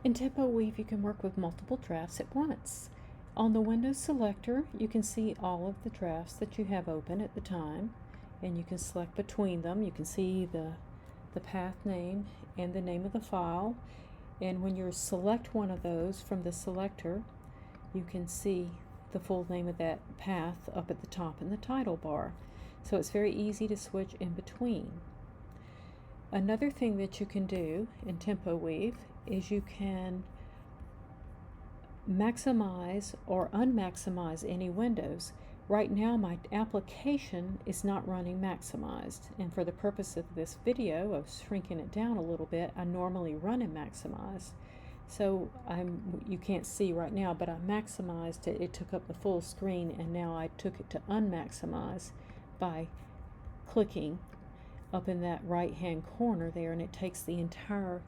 In TempoWeave, you can work with multiple drafts at once. On the Windows selector, you can see all of the drafts that you have open at the time, and you can select between them. You can see the path name and the name of the file, and when you select one of those from the selector, you can see the full name of that path up at the top in the title bar. So it's very easy to switch in between. Another thing that you can do in TempoWeave is you can maximize or unmaximize any windows. Right now my application is not running maximized, and for the purpose of this video of shrinking it down a little bit, I normally run in maximized. So you can't see right now, but I maximized it. It took up the full screen, and now I took it to unmaximize by clicking up in that right hand corner there, and it takes the entire,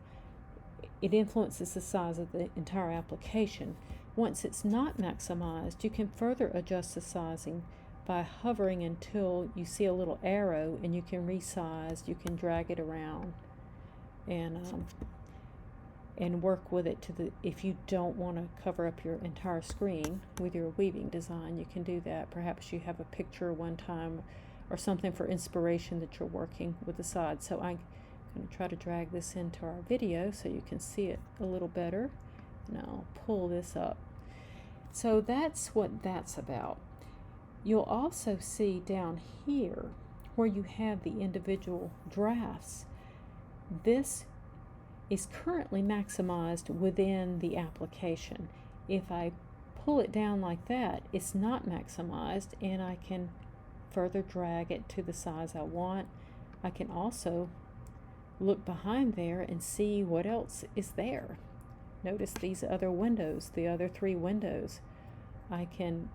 it influences the size of the entire application. Once it's not maximized, you can further adjust the sizing by hovering until you see a little arrow, and you can resize. You can drag it around and work with it if you don't want to cover up your entire screen with your weaving design, you can do that. Perhaps you have a picture one time or something for inspiration that you're working with the sides. So I'm going to try to drag this into our video so you can see it a little better. And I'll pull this up. So that's what that's about. You'll also see down here where you have the individual drafts. This is currently maximized within the application. If I pull it down like that, it's not maximized, and I can further drag it to the size I want. I can also look behind there and see what else is there. Notice these other windows, the other 3 windows. I can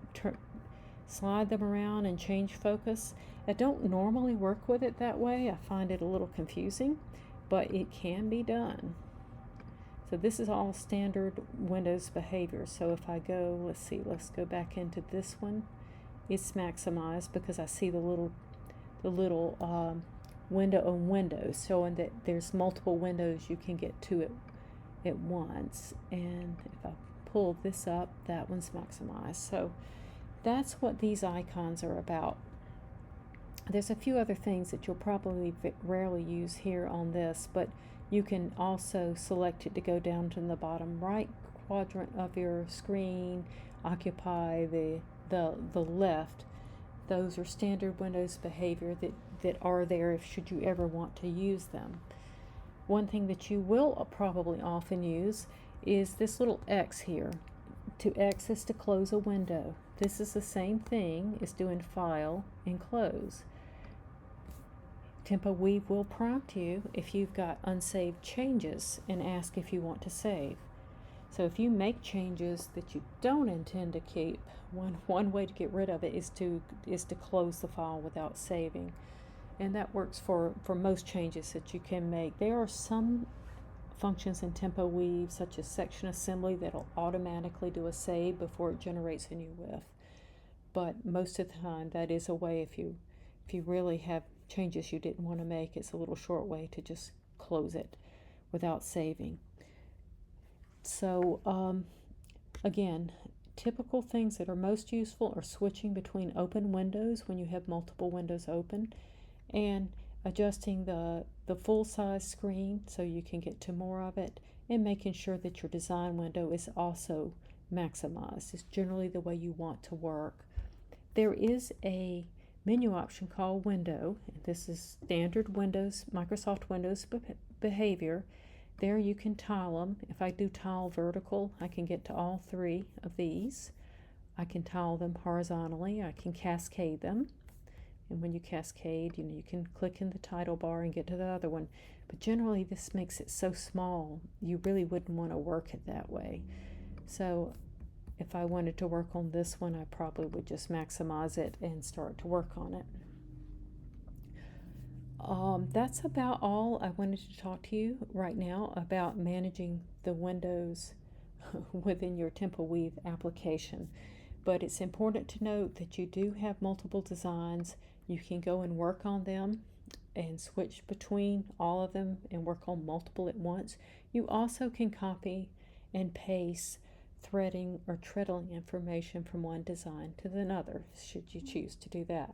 slide them around and change focus. I don't normally work with it that way. I find it a little confusing, but it can be done. So this is all standard Windows behavior. So if I go, let's go back into this one. It's maximized because I see the little window on Windows, showing that there's multiple windows you can get to it at once. And if I pull this up, that one's maximized. So that's what these icons are about. There's a few other things that you'll probably rarely use here on this, but you can also select it to go down to the bottom right quadrant of your screen, occupy the left. Those are standard Windows behavior that are there should you ever want to use them. One thing that you will probably often use is this little X here. To X is to close a window. This is the same thing as doing File and Close. TempoWeave will prompt you if you've got unsaved changes and ask if you want to save. So if you make changes that you don't intend to keep, one way to get rid of it is to close the file without saving. And that works for most changes that you can make. There are some functions in TempoWeave, such as section assembly, that'll automatically do a save before it generates a new width. But most of the time, that is a way, if you really have changes you didn't want to make, it's a little short way to just close it without saving. So again, typical things that are most useful are switching between open windows when you have multiple windows open, and adjusting the full size screen so you can get to more of it, and making sure that your design window is also maximized. It's generally the way you want to work. There is a menu option called Window. This is standard Windows, Microsoft Windows behavior. There you can tile them. If I do tile vertical, I can get to all 3 of these. I can tile them horizontally. I can cascade them. And when you cascade, you can click in the title bar and get to the other one. But generally, this makes it so small, you really wouldn't want to work it that way. So if I wanted to work on this one, I probably would just maximize it and start to work on it. That's about all I wanted to talk to you right now about managing the windows within your TempoWeave application. But it's important to note that you do have multiple designs. You can go and work on them and switch between all of them and work on multiple at once. You also can copy and paste threading or treadling information from one design to another, should you choose to do that.